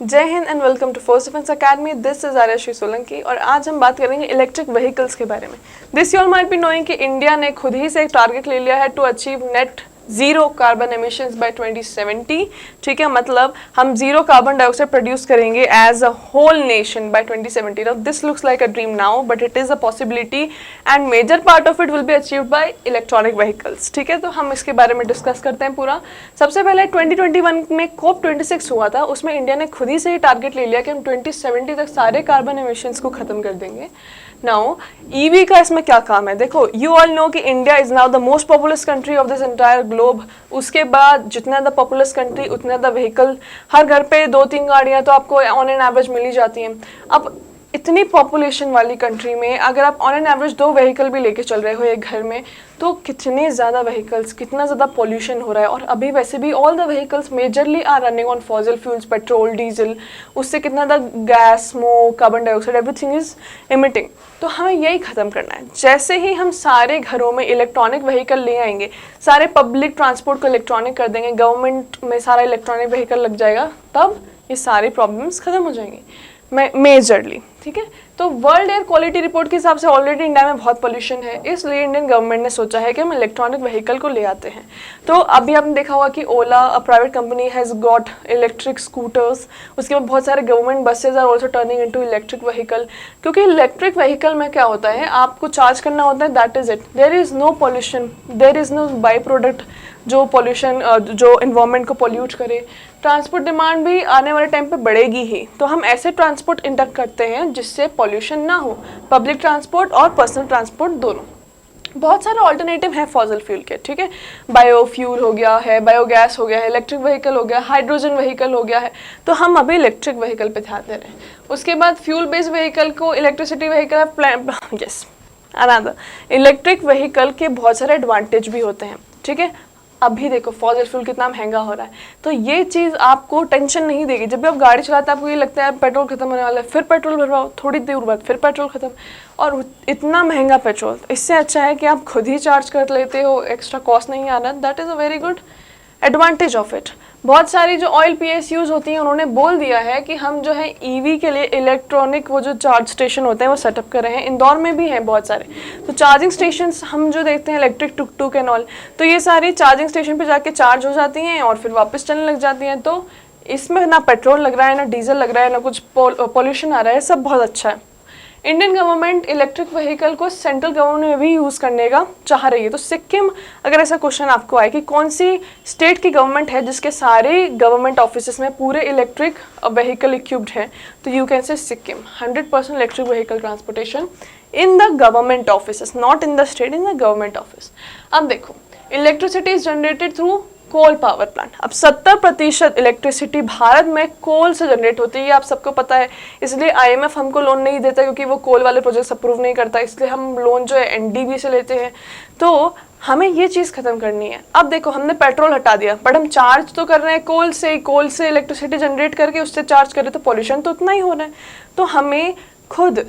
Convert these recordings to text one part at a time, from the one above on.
जय Hind and welcome to First Defence Academy. This is Aryashree Solanki और आज हम बात करेंगे इलेक्ट्रिक व्हीकल्स के बारे में। This you all might be knowing कि इंडिया ने खुद ही से एक टारगेट ले लिया है to achieve net zero carbon emissions by 2070। ठीक है, मतलब हम जीरो कार्बन डाइऑक्साइड प्रोड्यूस करेंगे as a whole nation by 2070। Now this looks like a dream now, but it is a possibility and major part of it will be achieved by electronic vehicles. ठीक है, तो हम इसके बारे में discuss करते हैं पूरा। सबसे पहले 2021 में COP26 हुआ था, उसमें इंडिया ने खुद ही से ही टारगेट ले लिया कि हम 2070 तक सारे कार्बन एमिशंस को खत्म कर देंगे। नाउ ईवी का इसमें क्या काम है, देखो यू ऑल नो कि India is now the most populous country of this entire globe. उसके बाद जितना द पॉपुलस कंट्री उतना द व्हीकल, हर घर पे 2-3 गाड़ियां तो आपको ऑन एन एवरेज मिल ही जाती हैं। अब इतनी पॉपुलेशन वाली कंट्री में अगर आप ऑन एन एवरेज 2 व्हीकल भी लेके चल रहे हो एक घर में, तो कितने ज़्यादा व्हीकल्स, कितना ज़्यादा पॉल्यूशन हो रहा है। और अभी वैसे भी all the vehicles majorly are running on fossil fuels, petrol, diesel, उससे कितना ज़्यादा gas, smoke, carbon dioxide, everything is emitting. तो हमें यही ख़त्म करना है। जैसे ही हम सारे घरों में इलेक्ट्रॉनिक व्हीकल ले आएंगे, सारे पब्लिक ट्रांसपोर्ट को इलेक्ट्रॉनिक कर देंगे, गवर्नमेंट में सारा इलेक्ट्रॉनिक व्हीकल लग जाएगा, तब ये सारी प्रॉब्लम्स खत्म हो जाएंगी मेजरली। ठीक है, तो वर्ल्ड एयर क्वालिटी रिपोर्ट के हिसाब से ऑलरेडी इंडिया में बहुत पोल्यूशन है, इसलिए इंडियन गवर्नमेंट ने सोचा है कि हम इलेक्ट्रॉनिक व्हीकल को ले आते हैं। तो अभी आपने देखा होगा कि Ola, a private company, has got electric scooters. उसके बाद बहुत सारे government buses are also turning into electric vehicle, क्योंकि इलेक्ट्रिक व्हीकल में क्या होता है, आपको चार्ज करना होता है, that is it. There is no pollution, there is no by product जो पॉल्यूशन, जो इन्वायरमेंट को पॉल्यूट करे। ट्रांसपोर्ट डिमांड भी आने वाले टाइम पे बढ़ेगी ही, तो हम ऐसे ट्रांसपोर्ट इंडक्ट करते हैं जिससे पॉल्यूशन ना हो, पब्लिक ट्रांसपोर्ट और पर्सनल ट्रांसपोर्ट दोनों। बहुत सारे ऑल्टरनेटिव हैं फॉसिल फ्यूल के। ठीक है, बायोफ्यूल हो गया है, बायोगैस हो गया है, इलेक्ट्रिक व्हीकल हो गया, हाइड्रोजन व्हीकल हो गया है। तो हम अभी इलेक्ट्रिक व्हीकल पे ध्यान दे रहे हैं। उसके बाद फ्यूल बेस्ड व्हीकल को electricity vehicle, yes another electric vehicle के बहुत सारे एडवांटेज भी होते हैं। ठीक है, अभी देखो फॉसिल फ्यूल कितना महंगा हो रहा है, तो ये चीज़ आपको टेंशन नहीं देगी। जब भी आप गाड़ी चलाते हैं आपको ये लगता है पेट्रोल खत्म होने वाला है, फिर पेट्रोल भरवाओ, थोड़ी देर बाद फिर पेट्रोल खत्म, और इतना महंगा पेट्रोल। इससे अच्छा है कि आप खुद ही चार्ज कर लेते हो, एक्स्ट्रा कॉस्ट नहीं आ रहा। That is a very good advantage of it. बहुत सारी जो ऑयल PSUs होती हैं, उन्होंने बोल दिया है कि हम जो है EV के लिए इलेक्ट्रॉनिक वो जो चार्ज स्टेशन होते हैं वो सेटअप कर रहे हैं। इंदौर में भी हैं बहुत सारे। तो चार्जिंग स्टेशन हम जो देखते हैं इलेक्ट्रिक टुक एंड ऑल, तो ये सारी चार्जिंग स्टेशन पे जाके चार्ज हो जाती हैं और फिर वापस चलने लग जाती हैं। तो इसमें ना पेट्रोल लग रहा है, ना डीजल लग रहा है, ना कुछ पॉल्यूशन आ रहा है, सब बहुत अच्छा है। इंडियन गवर्नमेंट इलेक्ट्रिक व्हीकल को सेंट्रल गवर्नमेंट में भी यूज़ करने का चाह रही है। तो सिक्किम, अगर ऐसा क्वेश्चन आपको आए कि कौन सी स्टेट की गवर्नमेंट है जिसके सारे गवर्नमेंट ऑफिस में पूरे इलेक्ट्रिक व्हीकल इक्विप्ड है, तो you can say Sikkim. 100% electric vehicle transportation in the government office, not in the state, in the government office. अब देखो, electricity is generated through coal power plant. अब 70% इलेक्ट्रिसिटी भारत में कोल से generate होती है, ये आप सबको पता है। इसलिए IMF हमको लोन नहीं देता, क्योंकि वो कोल वाले प्रोजेक्ट्स अप्रूव नहीं करता, इसलिए हम लोन जो है NDB से लेते हैं। तो हमें ये चीज़ खत्म करनी है। अब देखो, हमने पेट्रोल हटा दिया, बट हम चार्ज तो कर रहे हैं कोल से इलेक्ट्रिसिटी जनरेट करके उससे चार्ज कर रहे, तो पॉल्यूशन तो उतना ही हो रहा है। तो हमें खुद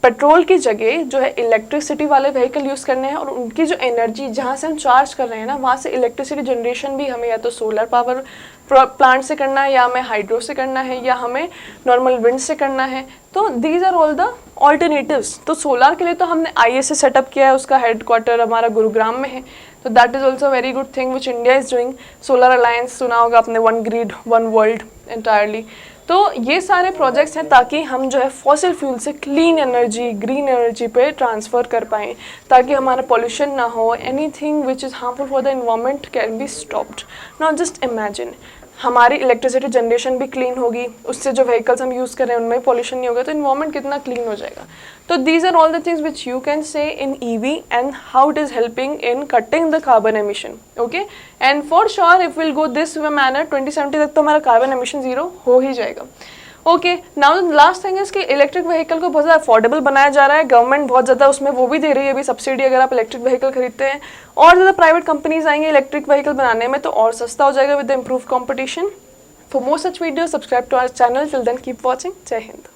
पेट्रोल की जगह जो है इलेक्ट्रिसिटी वाले व्हीकल यूज़ करने हैं, और उनकी जो एनर्जी जहाँ से हम चार्ज कर रहे हैं ना, वहाँ से इलेक्ट्रिसिटी जनरेशन भी हमें या तो सोलर पावर प्लांट से करना है, या हमें हाइड्रो से करना है, या हमें नॉर्मल विंड से करना है। तो these are all the alternatives. तो सोलर के लिए तो हमने ISA सेटअप किया है, उसका हेडक्वार्टर हमारा गुरुग्राम में है। तो that is also very good thing which India is doing. Solar alliance सुना होगा आपने, 1 ग्रिड 1 वर्ल्ड एंटायरली। तो ये सारे प्रोजेक्ट्स हैं ताकि हम जो है फॉसिल फ्यूल से क्लीन एनर्जी, ग्रीन एनर्जी पे ट्रांसफ़र कर पाएँ, ताकि हमारा पॉल्यूशन ना हो, anything which is harmful for the environment can be stopped. Now just imagine, हमारी इलेक्ट्रिसिटी जनरेशन भी क्लीन होगी, उससे जो व्हीकल्स हम यूज़ कर रहे हैं उनमें पॉल्यूशन नहीं होगा, तो इन्वायरमेंट कितना क्लीन हो जाएगा। तो these are all the things which you can say in EV and how it is helping in cutting the carbon emission. Okay, and for sure if will go this manner 2070 तक तो हमारा carbon emission zero हो ही जाएगा। Okay, now the last thing is कि electric vehicle को बहुत ज़्यादा affordable बनाया जा रहा है। गवर्नमेंट बहुत ज़्यादा उसमें वो भी दे रही है अभी सब्सिडी, अगर आप इलेक्ट्रिक व्हीकल खरीदते हैं। और ज़्यादा प्राइवेट कंपनीज आएंगे इलेक्ट्रिक व्हीकल बनाने में, तो और सस्ता हो जाएगा with the improve competition. For more such videos, subscribe to our channel. Till then, keep watching. Jai Hind.